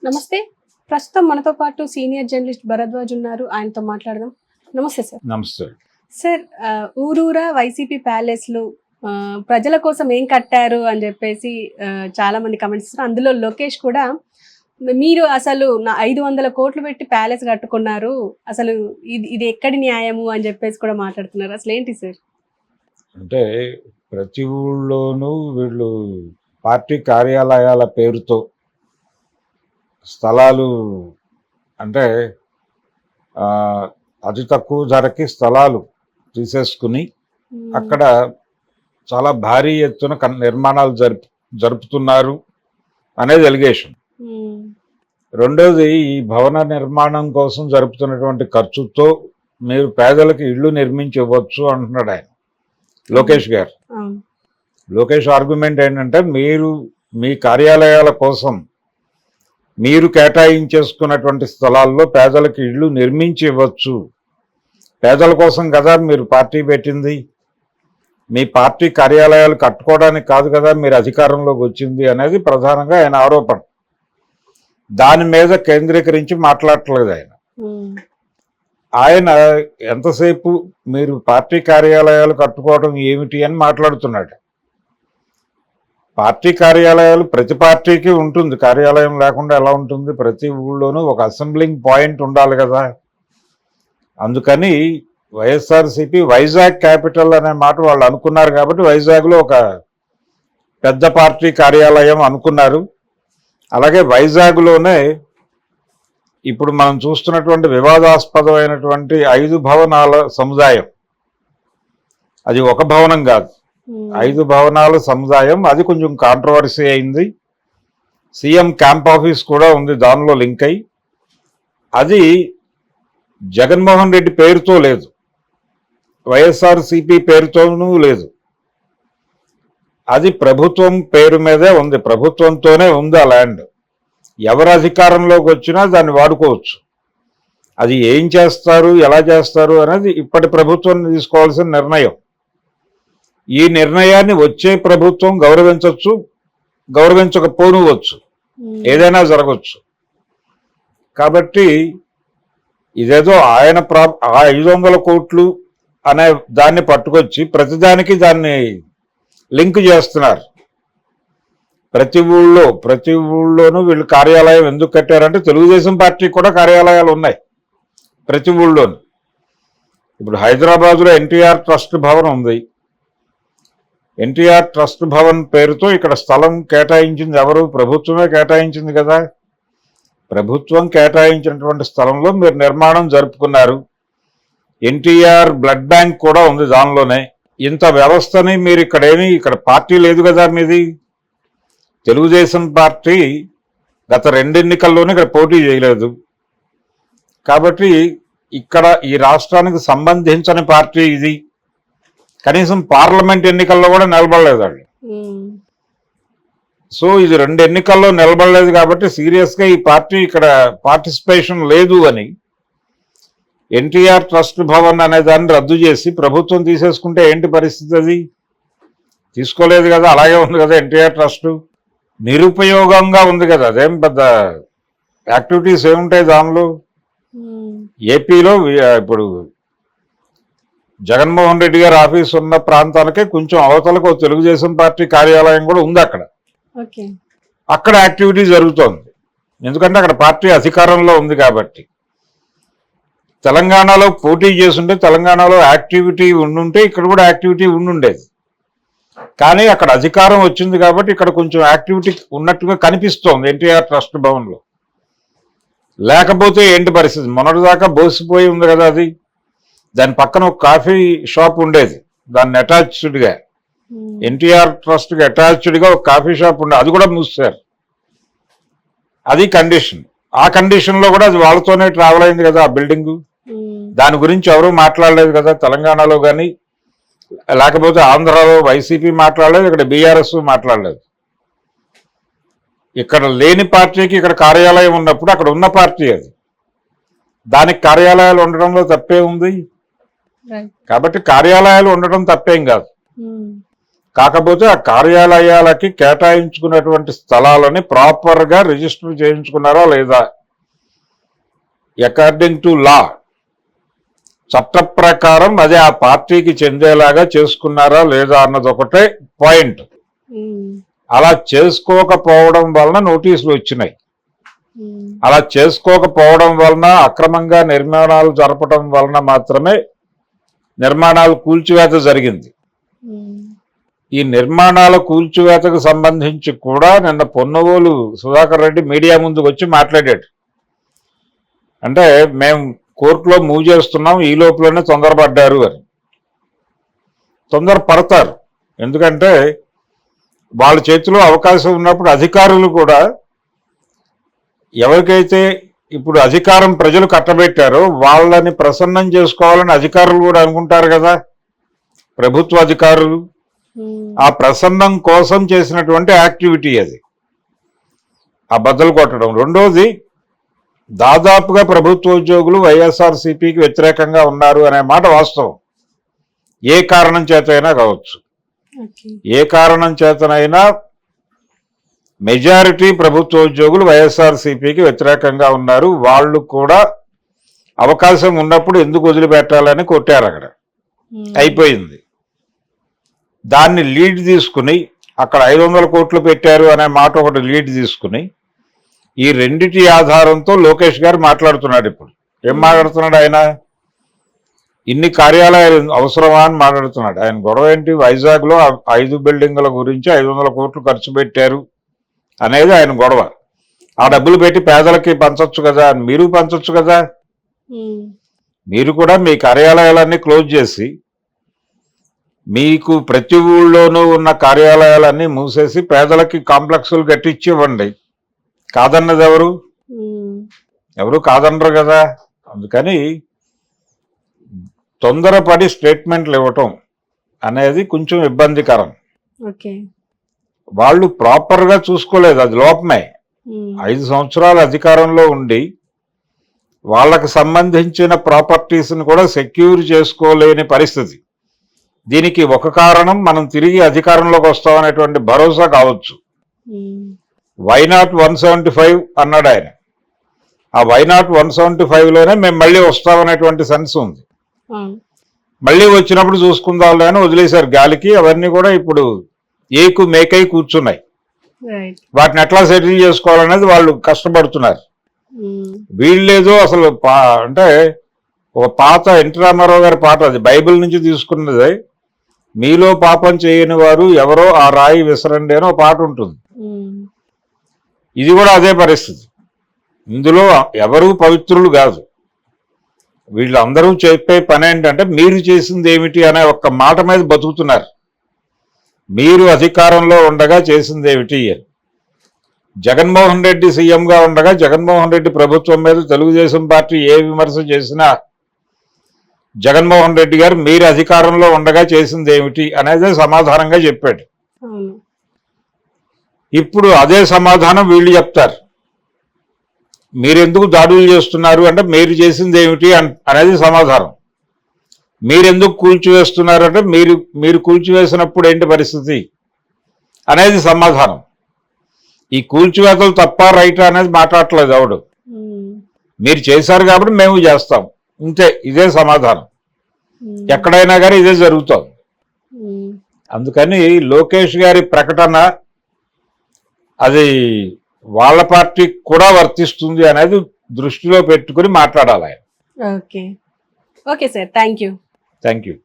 నమస్తే. ప్రస్తుతం మనతో పాటు సీనియర్ జర్నలిస్ట్ భరద్వాజ్ ఉన్నారు. ఆయనతో మాట్లాడదాం. నమస్తే సార్. నమస్తే. సార్, ఊరూరా వైసీపీ ప్యాలెస్లు ప్రజల కోసం ఏం కట్టారు అని చెప్పేసి చాలా మంది కమెంట్స్ ఇస్తారు. అందులో లోకేష్ కూడా మీరు అసలు 500 కోట్లు పెట్టి ప్యాలెస్ కట్టుకున్నారు, అసలు ఇది ఎక్కడి న్యాయము అని చెప్పేసి కూడా మాట్లాడుతున్నారు. అసలు ఏంటి సార్? అంటే ప్రతి ఊళ్ళోనూ వీళ్ళు పార్టీ కార్యాలయాల పేరుతో స్థలాలు, అంటే అతి తక్కువ ధరకి స్థలాలు తీసేసుకుని అక్కడ చాలా భారీ ఎత్తున నిర్మాణాలు జరుపుతున్నారు అనేది ఎలిగేషన్. రెండోది, ఈ భవన నిర్మాణం కోసం జరుపుతున్నటువంటి ఖర్చుతో మీరు పేదలకు ఇళ్ళు నిర్మించి ఇవ్వచ్చు అంటున్నాడు ఆయన, లోకేష్ గారు. లోకేష్ ఆర్గ్యుమెంట్ ఏంటంటే, మీరు మీ కార్యాలయాల కోసం మీరు కేటాయించేసుకున్నటువంటి స్థలాల్లో పేదలకు ఇళ్ళు నిర్మించి ఇవ్వచ్చు. పేదల కోసం కదా మీరు పార్టీ పెట్టింది, మీ పార్టీ కార్యాలయాలు కట్టుకోవడానికి కాదు కదా మీరు అధికారంలోకి వచ్చింది అనేది ప్రధానంగా ఆయన ఆరోపణ. దాని మీద కేంద్రీకరించి మాట్లాడట్లేదు ఆయన. ఆయన ఎంతసేపు మీరు పార్టీ కార్యాలయాలు కట్టుకోవడం ఏమిటి అని మాట్లాడుతున్నాడు. పార్టీ కార్యాలయాలు ప్రతి పార్టీకి ఉంటుంది, కార్యాలయం లేకుండా ఎలా ఉంటుంది? ప్రతి ఊళ్ళోనూ ఒక అసెంబ్లింగ్ పాయింట్ ఉండాలి కదా. అందుకని వైఎస్ఆర్సీపీ వైజాగ్ క్యాపిటల్ అనే మాట వాళ్ళు అనుకున్నారు కాబట్టి వైజాగ్లో ఒక పెద్ద పార్టీ కార్యాలయం అనుకున్నారు. అలాగే వైజాగ్లోనే ఇప్పుడు మనం చూస్తున్నటువంటి వివాదాస్పదమైనటువంటి 5 భవనాల సముదాయం, అది ఒక భవనం కాదు, 5 భవనాల సముదాయం, అది కొంచెం కాంట్రవర్సీ అయింది. సీఎం క్యాంప్ ఆఫీస్ కూడా ఉంది దానిలో లింక్ అయి. అది జగన్మోహన్ రెడ్డి పేరుతో లేదు, వైఎస్ఆర్సీపీ పేరుతోనూ లేదు, అది ప్రభుత్వం పేరు మీదే ఉంది, ప్రభుత్వంతోనే ఉంది ఆ ల్యాండ్. ఎవరు అధికారంలోకి వచ్చినా దాన్ని వాడుకోవచ్చు. అది ఏం చేస్తారు, ఎలా చేస్తారు అనేది ఇప్పటి ప్రభుత్వం తీసుకోవాల్సిన నిర్ణయం. ఈ నిర్ణయాన్ని వచ్చే ప్రభుత్వం గౌరవించవచ్చు, గౌరవించకపోనువచ్చు, ఏదైనా జరగవచ్చు. కాబట్టి ఇదేదో ఆయన 500 కోట్లు అనే దాన్ని పట్టుకొచ్చి ప్రతిదానికి దాన్ని లింక్ చేస్తున్నారు. ప్రతి ఊళ్ళోనూ వీళ్ళు కార్యాలయం ఎందుకు కట్టారంటే, తెలుగుదేశం పార్టీ కూడా కార్యాలయాలు ఉన్నాయి ప్రతి ఊళ్ళోనూ. ఇప్పుడు హైదరాబాద్లో ఎన్టీఆర్ ట్రస్ట్ భవన్ ఉంది. ఎన్టీఆర్ ట్రస్ట్ భవన్ పేరుతో ఇక్కడ స్థలం కేటాయించింది ఎవరు? ప్రభుత్వమే కేటాయించింది కదా. ప్రభుత్వం కేటాయించినటువంటి స్థలంలో మీరు నిర్మాణం జరుపుకున్నారు. ఎన్టీఆర్ బ్లడ్ బ్యాంక్ కూడా ఉంది దానిలోనే. ఇంత వ్యవస్థని మీరు ఇక్కడ పార్టీ లేదు కదా మీది. తెలుగుదేశం పార్టీ గత 2 ఎన్నికల్లోనే ఇక్కడ పోటీ చేయలేదు కాబట్టి ఇక్కడ ఈ రాష్ట్రానికి సంబంధించని పార్టీ ఇది. కనీసం పార్లమెంట్ ఎన్నికల్లో కూడా నిలబడలేదు వాళ్ళు. సో ఇది 2 ఎన్నికల్లో నిలబడలేదు కాబట్టి సీరియస్గా ఈ పార్టీ ఇక్కడ పార్టిసిపేషన్ లేదు అని ఎన్టీఆర్ ట్రస్ట్ భవన్ అనే దాన్ని రద్దు చేసి ప్రభుత్వం తీసేసుకుంటే ఏంటి పరిస్థితి? అది తీసుకోలేదు కదా, అలాగే ఉంది కదా. ఎన్టీఆర్ ట్రస్ట్ నిరుపయోగంగా ఉంది కదా, అదేం పెద్ద యాక్టివిటీస్ ఏముంటాయి దానిలో. ఏపీలో ఇప్పుడు జగన్మోహన్ రెడ్డి గారి ఆఫీస్ ఉన్న ప్రాంతానికే కొంచెం అవతలకు తెలుగుదేశం పార్టీ కార్యాలయం కూడా ఉంది. అక్కడ యాక్టివిటీ జరుగుతోంది, ఎందుకంటే అక్కడ పార్టీ అధికారంలో ఉంది కాబట్టి. తెలంగాణలో పోటీ చేస్తుంటే తెలంగాణలో యాక్టివిటీ ఉండుంటే ఇక్కడ కూడా యాక్టివిటీ ఉండుండేది. కానీ అక్కడ అధికారం వచ్చింది కాబట్టి ఇక్కడ కొంచెం యాక్టివిటీ ఉన్నట్టుగా కనిపిస్తోంది ఎన్టీఆర్ ట్రస్ట్ భవన్లో. లేకపోతే ఏంటి పరిస్థితి? మొన్నటిదాకా బోసిపోయి ఉంది కదా అది. దాని పక్కన ఒక కాఫీ షాప్ ఉండేది, దాన్ని అటాచ్డ్గా ఎన్టీఆర్ ట్రస్ట్కి అటాచ్డ్గా ఒక కాఫీ షాప్ ఉండేది, అది కూడా మూసారు. అది కండిషన్. ఆ కండిషన్లో కూడా అది వాళ్ళతోనే ట్రావెల్ అయింది కదా ఆ బిల్డింగు. దాని గురించి ఎవరూ మాట్లాడలేదు కదా తెలంగాణలో కానీ, లేకపోతే ఆంధ్రాలో వైసీపీ మాట్లాడలేదు, ఇక్కడ బీఆర్ఎస్ మాట్లాడలేదు. ఇక్కడ లేని పార్టీకి ఇక్కడ కార్యాలయం ఉన్నప్పుడు అక్కడ ఉన్న పార్టీ అది, దానికి కార్యాలయాలు ఉండడంలో తప్పే ఉంది. కాబట్టి కార్యాలయాలు ఉండడం తప్పేం కాదు. కాకపోతే ఆ కార్యాలయాలకి కేటాయించుకున్నటువంటి స్థలాలని ప్రాపర్గా రిజిస్టర్ చేయించుకున్నారా లేదా, అకార్డింగ్ టు లా చట్ట ప్రకారం అది ఆ పార్టీకి చెందేలాగా చేసుకున్నారా లేదా అన్నది ఒకటే పాయింట్. అలా చేసుకోకపోవడం వలన నోటీసులు వచ్చినాయి. అలా చేసుకోకపోవడం వలన, అక్రమంగా నిర్మాణాలు జరపడం వలన మాత్రమే నిర్మాణాలు కూల్చివేత జరిగింది. ఈ నిర్మాణాల కూల్చివేతకు సంబంధించి కూడా నిన్న పొన్నవోలు సుధాకర్ రెడ్డి మీడియా ముందుకు వచ్చి మాట్లాడాడు. అంటే మేము కోర్టులో మూవ్ చేస్తున్నాం, ఈ లోపలనే తొందరపడ్డారు అని. తొందరపడతారు, ఎందుకంటే వాళ్ళ చేతిలో అవకాశం ఉన్నప్పుడు అధికారులు కూడా ఎవరికైతే ఇప్పుడు అధికారం ప్రజలు కట్టబెట్టారో వాళ్ళని ప్రసన్నం చేసుకోవాలని అధికారులు కూడా అనుకుంటారు కదా, ప్రభుత్వ అధికారులు. ఆ ప్రసన్నం కోసం చేసినటువంటి యాక్టివిటీ అది, ఆ బద్దలు కొట్టడం. రెండోది, దాదాపుగా ప్రభుత్వ ఉద్యోగులు వైఎస్ఆర్సీపీకి వ్యతిరేకంగా ఉన్నారు అనే మాట వాస్తవం. ఏ కారణం చేతైనా కావచ్చు, ఏ కారణం చేతనైనా మెజారిటీ ప్రభుత్వ ఉద్యోగులు వైఎస్ఆర్సీపీకి వ్యతిరేకంగా ఉన్నారు. వాళ్ళు కూడా అవకాశం ఉన్నప్పుడు ఎందుకు వదిలిపెట్టాలని కొట్టారు అక్కడ. అయిపోయింది. దాన్ని లీడ్ తీసుకుని అక్కడ 500 కోట్లు పెట్టారు అనే మాట ఒకటి లీడ్ తీసుకుని ఈ రెండిటి ఆధారంతో లోకేష్ గారు మాట్లాడుతున్నాడు. ఇప్పుడు ఏం మాట్లాడుతున్నాడు ఆయన? ఇన్ని కార్యాలయాలు అవసరమా అని మాట్లాడుతున్నాడు. ఆయన గొడవ ఏంటి? వైజాగ్లో 5 బిల్డింగుల గురించి 500 కోట్లు ఖర్చు పెట్టారు అనేది ఆయన గొడవ. ఆ డబ్బులు పెట్టి పేదలకి పంచొచ్చు కదా, మీరు పంచొచ్చు కదా. మీరు కూడా మీ కార్యాలయాలన్నీ క్లోజ్ చేసి మీకు ప్రతి ఊళ్ళోనూ ఉన్న కార్యాలయాలన్నీ మూసేసి పేదలకి కాంప్లెక్స్లు కట్టించి ఇవ్వండి. కాదన్నది ఎవరు? ఎవరు కాదనరు కదా. అందుకని తొందరపడి స్టేట్మెంట్లు ఇవ్వటం అనేది కొంచెం ఇబ్బందికరం. వాళ్ళు ప్రాపర్గా చూసుకోలేదు, అది లోపమే. 5 సంవత్సరాలు అధికారంలో ఉండి వాళ్ళకు సంబంధించిన ప్రాపర్టీస్ని కూడా సెక్యూర్ చేసుకోలేని పరిస్థితి. దీనికి ఒక కారణం మనం తిరిగి అధికారంలోకి వస్తామనేటువంటి భరోసా కావచ్చు. వైనాట్ 175 అన్నాడు ఆయన. ఆ వైనాట్ 175లోనే మేము మళ్ళీ వస్తామనేటువంటి సెన్స్ ఉంది. మళ్ళీ వచ్చినప్పుడు చూసుకుందాంలే అని వదిలేశారు గాలికి. అవన్నీ కూడా ఇప్పుడు ఏకు మేకై కూర్చున్నాయి. వాటిని ఎట్లా సెటిల్ చేసుకోవాలనేది వాళ్ళు కష్టపడుతున్నారు. వీళ్ళేదో అసలు అంటే ఒక పాత ఎన్టీ రామారావు గారి పాట, అది బైబిల్ నుంచి తీసుకున్నది. మీలో పాపం చేయని వారు ఎవరో ఆ రాయి విసరండి అని ఒక పాట ఉంటుంది. ఇది కూడా అదే పరిస్థితి. ఇందులో ఎవరూ పవిత్రులు కాదు. వీళ్ళందరూ చెప్పే పని ఏంటంటే మీరు చేసింది ఏమిటి అనే ఒక్క మాట మీద బతుకుతున్నారు. మీరు అధికారంలో ఉండగా చేసింది ఏమిటి అని. జగన్మోహన్ రెడ్డి సీఎంగా ఉండగా జగన్మోహన్ రెడ్డి ప్రభుత్వం మీద తెలుగుదేశం పార్టీ ఏ విమర్శ చేసినా జగన్మోహన్ రెడ్డి గారు మీరు అధికారంలో ఉండగా చేసింది ఏమిటి అనేదే సమాధానంగా చెప్పాడు. ఇప్పుడు అదే సమాధానం వీళ్ళు చెప్తారు. మీరెందుకు దాడులు చేస్తున్నారు అంటే మీరు చేసింది ఏమిటి అనేది సమాధానం. మీరెందుకు కూల్చివేస్తున్నారు అంటే మీరు కూల్చివేసినప్పుడు ఏంటి పరిస్థితి అనేది సమాధానం. ఈ కూల్చివేతలు తప్ప రైట్ అనేది మాట్లాడట్లేదు ఎవడు. మీరు చేశారు కాబట్టి మేము చేస్తాం, ఇంతే. ఇదే సమాధానం. ఎక్కడైనా కానీ ఇదే జరుగుతాం. అందుకని లోకేష్ గారి ప్రకటన అది వాళ్ళ పార్టీకి కూడా వర్తిస్తుంది అనేది దృష్టిలో పెట్టుకుని మాట్లాడాలి ఆయన. Okay sir, thank you. Thank you.